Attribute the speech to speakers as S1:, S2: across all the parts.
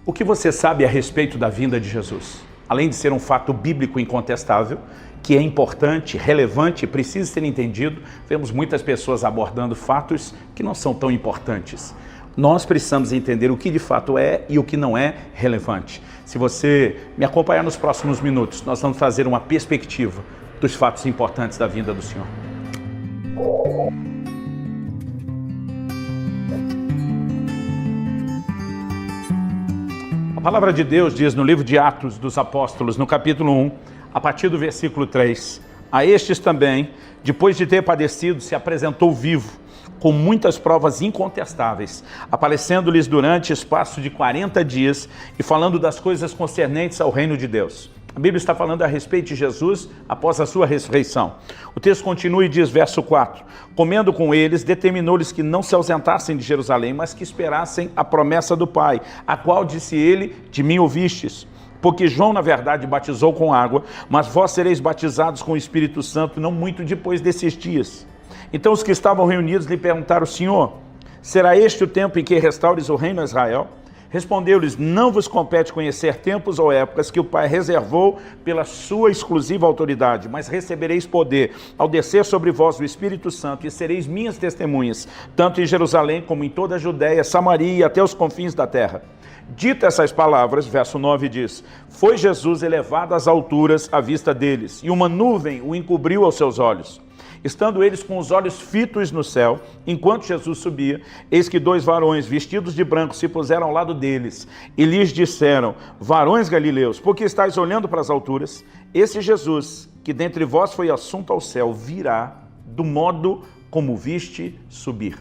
S1: O que você sabe a respeito da vinda de Jesus? Além de ser um fato bíblico incontestável, que é importante, relevante e precisa ser entendido, vemos muitas pessoas abordando fatos que não são tão importantes. Nós precisamos entender o que de fato é e o que não é relevante. Se você me acompanhar nos próximos minutos, nós vamos fazer uma perspectiva dos fatos importantes da vinda do Senhor. A palavra de Deus diz no livro de Atos dos Apóstolos, no capítulo 1, a partir do versículo 3, a estes também, depois de ter padecido, se apresentou vivo, com muitas provas incontestáveis, aparecendo-lhes durante espaço de 40 dias e falando das coisas concernentes ao reino de Deus. A Bíblia está falando a respeito de Jesus após a sua ressurreição. O texto continua e diz, verso 4, comendo com eles, determinou-lhes que não se ausentassem de Jerusalém, mas que esperassem a promessa do Pai, a qual disse ele, de mim ouvistes. Porque João, na verdade, batizou com água, mas vós sereis batizados com o Espírito Santo não muito depois desses dias. Então os que estavam reunidos lhe perguntaram, Senhor, será este o tempo em que restaures o reino a Israel? Respondeu-lhes, não vos compete conhecer tempos ou épocas que o Pai reservou pela sua exclusiva autoridade, mas recebereis poder ao descer sobre vós o Espírito Santo e sereis minhas testemunhas, tanto em Jerusalém como em toda a Judéia, Samaria e até os confins da terra. Dita essas palavras, verso 9 diz, foi Jesus elevado às alturas à vista deles, e uma nuvem o encobriu aos seus olhos. Estando eles com os olhos fitos no céu, enquanto Jesus subia, eis que dois varões vestidos de branco se puseram ao lado deles e lhes disseram, varões galileus, por que estáis olhando para as alturas? Esse Jesus, que dentre vós foi assunto ao céu, virá do modo como viste subir.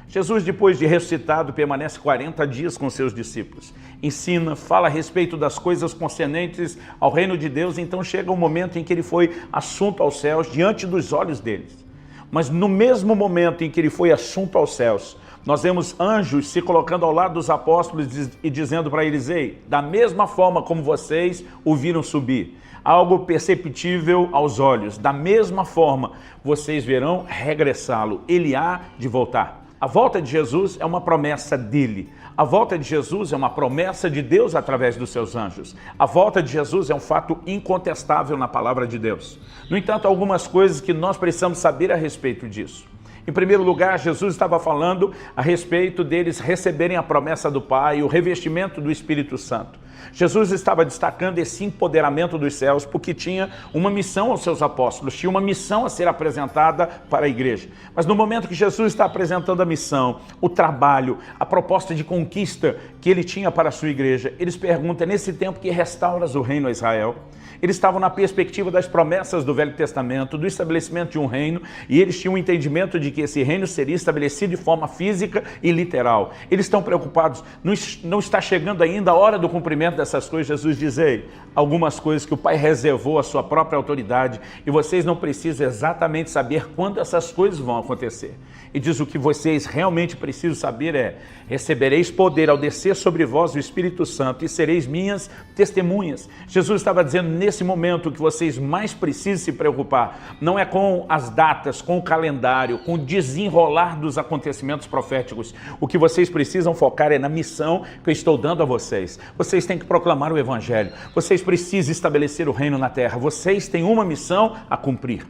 S1: Jesus, depois de ressuscitado, permanece 40 dias com seus discípulos. Ensina, fala a respeito das coisas concernentes ao reino de Deus, então chega um momento em que ele foi assunto aos céus diante dos olhos deles. Mas no mesmo momento em que ele foi assunto aos céus, nós vemos anjos se colocando ao lado dos apóstolos e dizendo para eles, ei, da mesma forma como vocês o viram subir, algo perceptível aos olhos, da mesma forma vocês verão regressá-lo, ele há de voltar. A volta de Jesus é uma promessa dele. A volta de Jesus é uma promessa de Deus através dos seus anjos. A volta de Jesus é um fato incontestável na palavra de Deus. No entanto, algumas coisas que nós precisamos saber a respeito disso. Em primeiro lugar, Jesus estava falando a respeito deles receberem a promessa do Pai, o revestimento do Espírito Santo. Jesus estava destacando esse empoderamento dos céus porque tinha uma missão aos seus apóstolos, tinha uma missão a ser apresentada para a igreja. Mas no momento que Jesus está apresentando a missão, o trabalho, a proposta de conquista que ele tinha para a sua igreja, eles perguntam, nesse tempo que restauras o reino a Israel? Eles estavam na perspectiva das promessas do Velho Testamento, do estabelecimento de um reino, e eles tinham um entendimento de que esse reino seria estabelecido de forma física e literal. Eles estão preocupados, não está chegando ainda a hora do cumprimento dessas coisas. Jesus diz, ei, algumas coisas que o Pai reservou à sua própria autoridade, e vocês não precisam exatamente saber quando essas coisas vão acontecer. E diz, o que vocês realmente precisam saber é, recebereis poder ao descer sobre vós o Espírito Santo e sereis minhas testemunhas. Jesus estava dizendo, nesse momento, o que vocês mais precisam se preocupar não é com as datas, com o calendário, com o desenrolar dos acontecimentos proféticos. O que vocês precisam focar é na missão que eu estou dando a vocês. Vocês têm que proclamar o Evangelho. Vocês precisam estabelecer o reino na terra. Vocês têm uma missão a cumprir.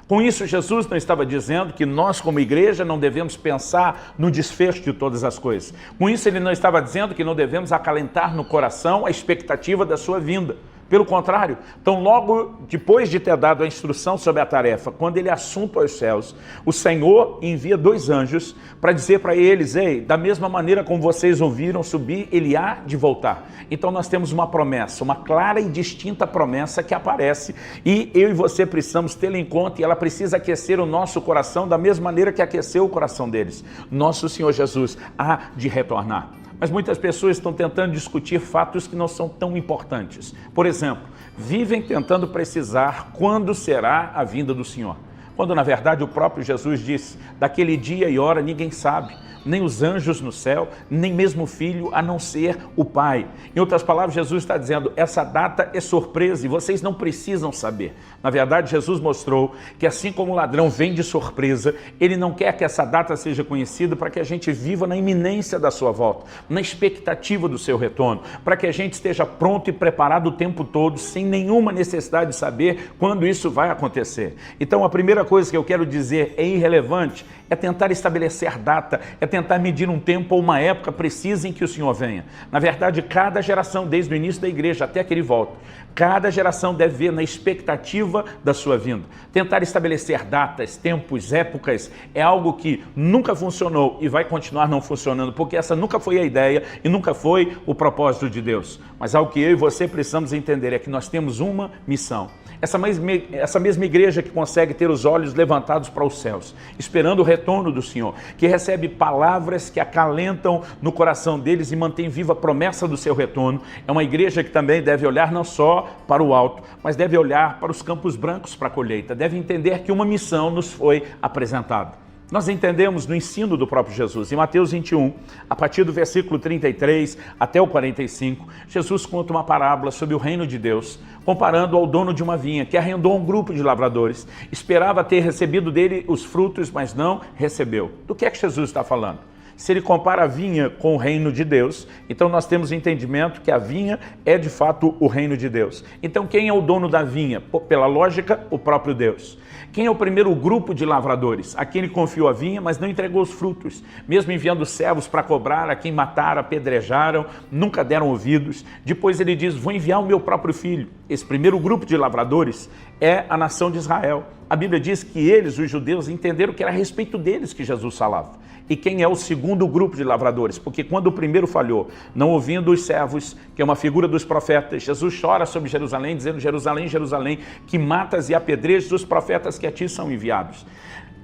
S1: Com isso, Jesus não estava dizendo que nós, como igreja, não devemos pensar no desfecho de todas as coisas. Com isso, ele não estava dizendo que não devemos acalentar no coração a expectativa da sua vinda. Pelo contrário, então logo depois de ter dado a instrução sobre a tarefa, quando ele é assunto aos céus, o Senhor envia dois anjos para dizer para eles, ei, da mesma maneira como vocês ouviram subir, ele há de voltar. Então nós temos uma promessa, uma clara e distinta promessa que aparece e eu e você precisamos tê-la em conta e ela precisa aquecer o nosso coração da mesma maneira que aqueceu o coração deles. Nosso Senhor Jesus há de retornar. Mas muitas pessoas estão tentando discutir fatos que não são tão importantes. Por exemplo, vivem tentando precisar quando será a vinda do Senhor. Quando, na verdade, o próprio Jesus disse, daquele dia e hora ninguém sabe. nem os anjos no céu, nem mesmo o Filho, a não ser o Pai. Em outras palavras, Jesus está dizendo, essa data é surpresa e vocês não precisam saber. Na verdade, Jesus mostrou que assim como o ladrão vem de surpresa, ele não quer que essa data seja conhecida para que a gente viva na iminência da sua volta, na expectativa do seu retorno, para que a gente esteja pronto e preparado o tempo todo, sem nenhuma necessidade de saber quando isso vai acontecer. Então, a primeira coisa que eu quero dizer é irrelevante, é tentar estabelecer data, é tentar medir um tempo ou uma época precisa em que o Senhor venha. Na verdade, cada geração, desde o início da igreja até que ele volte, cada geração deve ver na expectativa da sua vinda. Tentar estabelecer datas, tempos, épocas é algo que nunca funcionou e vai continuar não funcionando, porque essa nunca foi a ideia e nunca foi o propósito de Deus. Mas algo que eu e você precisamos entender é que nós temos uma missão. Essa mesma igreja que consegue ter os olhos levantados para os céus, esperando o retorno do Senhor, que recebe palavras que acalentam no coração deles e mantém viva a promessa do seu retorno, é uma igreja que também deve olhar não só para o alto, mas deve olhar para os campos brancos para a colheita, deve entender que uma missão nos foi apresentada. Nós entendemos no ensino do próprio Jesus, em Mateus 21, a partir do versículo 33 até o 45, Jesus conta uma parábola sobre o reino de Deus, comparando ao dono de uma vinha, que arrendou um grupo de lavradores, esperava ter recebido dele os frutos, mas não recebeu. Do que é que Jesus está falando? Se ele compara a vinha com o reino de Deus, então nós temos entendimento que a vinha é de fato o reino de Deus. Então quem é o dono da vinha? Pela lógica, o próprio Deus. Quem é o primeiro grupo de lavradores? A quem ele confiou a vinha, mas não entregou os frutos. Mesmo enviando servos para cobrar, a quem mataram, apedrejaram, nunca deram ouvidos. Depois ele diz, vou enviar o meu próprio filho. Esse primeiro grupo de lavradores é a nação de Israel. A Bíblia diz que eles, os judeus, entenderam que era a respeito deles que Jesus falava. E quem é o segundo grupo de lavradores? Porque quando o primeiro falhou, não ouvindo os servos, que é uma figura dos profetas, Jesus chora sobre Jerusalém, dizendo, Jerusalém, Jerusalém, que matas e apedrejas os profetas que a ti são enviados.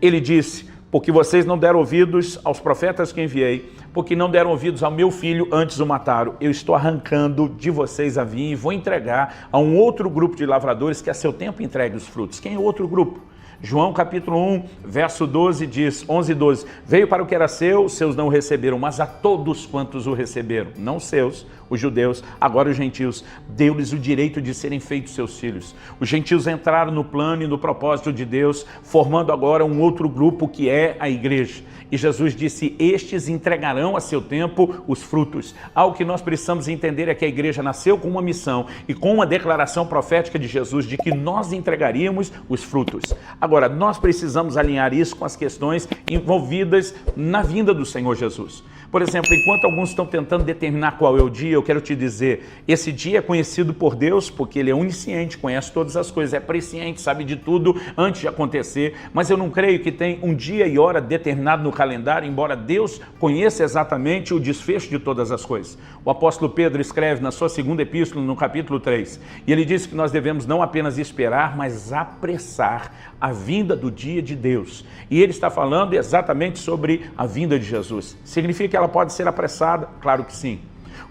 S1: Ele disse, porque vocês não deram ouvidos aos profetas que enviei, porque não deram ouvidos ao meu filho, antes o mataram. Eu estou arrancando de vocês a vinha e vou entregar a um outro grupo de lavradores que a seu tempo entregue os frutos. Quem é o outro grupo? João capítulo 1, verso 12 diz, 11 e 12, veio para o que era seu, os seus não o receberam, mas a todos quantos o receberam, não os seus, os judeus, agora os gentios, deu-lhes o direito de serem feitos seus filhos. Os gentios entraram no plano e no propósito de Deus, formando agora um outro grupo que é a igreja. E Jesus disse, estes entregarão a seu tempo os frutos. Algo que nós precisamos entender é que a igreja nasceu com uma missão e com uma declaração profética de Jesus de que nós entregaríamos os frutos. Agora, nós precisamos alinhar isso com as questões envolvidas na vinda do Senhor Jesus. Por exemplo, enquanto alguns estão tentando determinar qual é o dia, eu quero te dizer, esse dia é conhecido por Deus porque Ele é onisciente, conhece todas as coisas, é presciente, sabe de tudo antes de acontecer, mas eu não creio que tem um dia e hora determinado no calendário, embora Deus conheça exatamente o desfecho de todas as coisas. O apóstolo Pedro escreve na sua segunda epístola, no capítulo 3, e ele diz que nós devemos não apenas esperar, mas apressar a vinda do dia de Deus. E ele está falando exatamente sobre a vinda de Jesus. Significa que ela pode ser apressada? Claro que sim.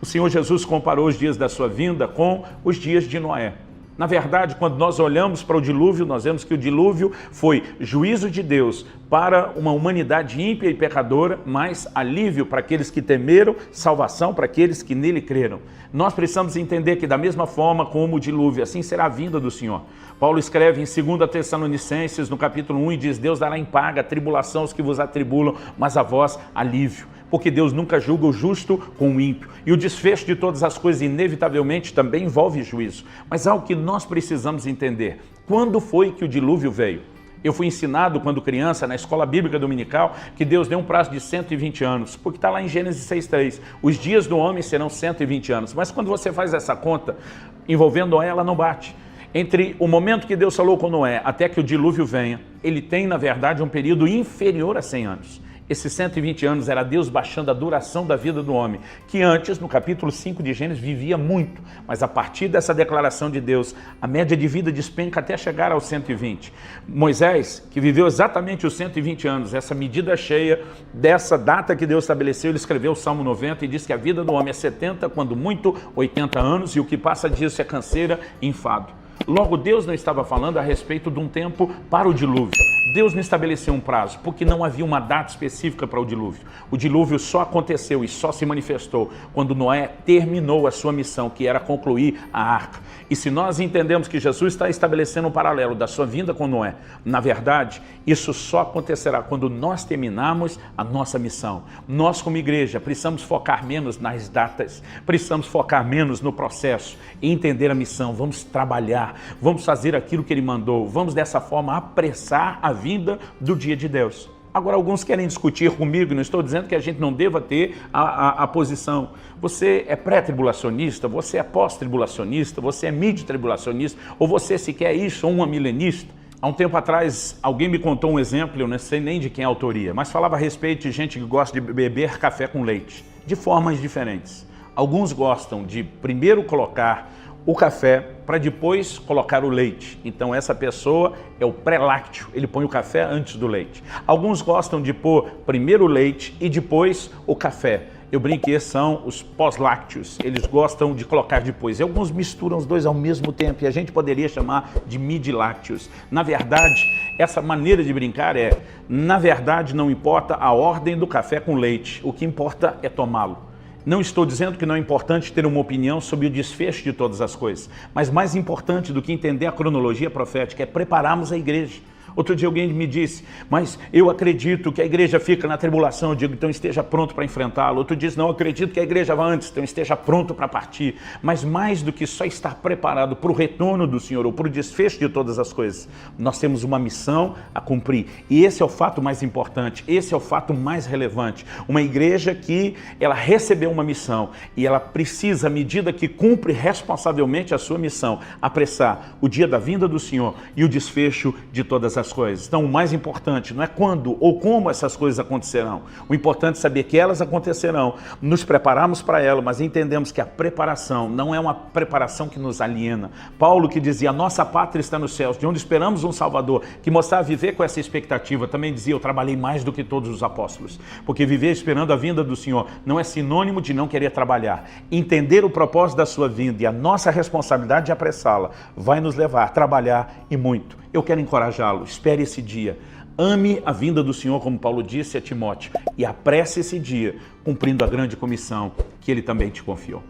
S1: O Senhor Jesus comparou os dias da sua vinda com os dias de Noé. Na verdade, quando nós olhamos para o dilúvio, nós vemos que o dilúvio foi juízo de Deus para uma humanidade ímpia e pecadora, mas alívio para aqueles que temeram, salvação para aqueles que nele creram. Nós precisamos entender que da mesma forma como o dilúvio, assim será a vinda do Senhor. Paulo escreve em 2 Tessalonicenses, no capítulo 1, e diz, Deus dará em paga a tribulação aos que vos atribulam, mas a vós alívio. Porque Deus nunca julga o justo com o ímpio. E o desfecho de todas as coisas, inevitavelmente, também envolve juízo. Mas algo que nós precisamos entender. Quando foi que o dilúvio veio? Eu fui ensinado, quando criança, na escola bíblica dominical, que Deus deu um prazo de 120 anos. Porque está lá em Gênesis 6,3. Os dias do homem serão 120 anos. Mas quando você faz essa conta, envolvendo Noé, ela não bate. Entre o momento que Deus falou com Noé até que o dilúvio venha, ele tem, na verdade, um período inferior a 100 anos. Esses 120 anos era Deus baixando a duração da vida do homem, que antes, no capítulo 5 de Gênesis, vivia muito, mas a partir dessa declaração de Deus, a média de vida despenca até chegar aos 120. Moisés, que viveu exatamente os 120 anos, essa medida cheia dessa data que Deus estabeleceu, ele escreveu o Salmo 90 e diz que a vida do homem é 70, quando muito, 80 anos, e o que passa disso é canseira e enfado. Logo, Deus não estava falando a respeito de um tempo para o dilúvio. Deus não estabeleceu um prazo, porque não havia uma data específica para o dilúvio. O dilúvio só aconteceu e só se manifestou quando Noé terminou a sua missão, que era concluir a arca. E se nós entendemos que Jesus está estabelecendo um paralelo da sua vinda com Noé, na verdade, isso só acontecerá quando nós terminarmos a nossa missão. Nós, como igreja, precisamos focar menos nas datas, precisamos focar menos no processo e entender a missão. Vamos trabalhar, vamos fazer aquilo que Ele mandou, vamos dessa forma apressar a vinda do dia de Deus. Agora, alguns querem discutir comigo, não estou dizendo que a gente não deva ter a posição. Você é pré-tribulacionista, você é pós-tribulacionista, você é mid-tribulacionista, ou você sequer é isso, ou um milenista. Há um tempo atrás, alguém me contou um exemplo, eu não sei nem de quem é a autoria, mas falava a respeito de gente que gosta de beber café com leite, de formas diferentes. Alguns gostam de primeiro colocar o café para depois colocar o leite. Então essa pessoa é o pré-lácteo, ele põe o café antes do leite. Alguns gostam de pôr primeiro o leite e depois o café. Eu brinco que esses são os pós-lácteos, eles gostam de colocar depois. E alguns misturam os dois ao mesmo tempo e a gente poderia chamar de mid-lácteos. Na verdade, essa maneira de brincar na verdade não importa a ordem do café com leite, o que importa é tomá-lo. Não estou dizendo que não é importante ter uma opinião sobre o desfecho de todas as coisas, mas mais importante do que entender a cronologia profética é prepararmos a igreja. Outro dia alguém me disse, mas eu acredito que a igreja fica na tribulação. Eu digo, então esteja pronto para enfrentá-lo. Outro disse, não, acredito que a igreja vai antes, então esteja pronto para partir. Mas mais do que só estar preparado para o retorno do Senhor ou para o desfecho de todas as coisas, nós temos uma missão a cumprir. E esse é o fato mais importante, esse é o fato mais relevante. Uma igreja que ela recebeu uma missão e ela precisa, à medida que cumpre responsavelmente a sua missão, apressar o dia da vinda do Senhor e o desfecho de todas as coisas. Então, o mais importante não é quando ou como essas coisas acontecerão. O importante é saber que elas acontecerão, nos prepararmos para elas, mas entendemos que a preparação não é uma preparação que nos aliena. Paulo, que dizia, a nossa pátria está nos céus, de onde esperamos um Salvador, que mostrava viver com essa expectativa, também dizia, eu trabalhei mais do que todos os apóstolos, porque viver esperando a vinda do Senhor não é sinônimo de não querer trabalhar. Entender o propósito da sua vinda e a nossa responsabilidade de apressá-la vai nos levar a trabalhar e muito. Eu quero encorajá-lo, espere esse dia, ame a vinda do Senhor, como Paulo disse a Timóteo, e apresse esse dia, cumprindo a grande comissão que Ele também te confiou.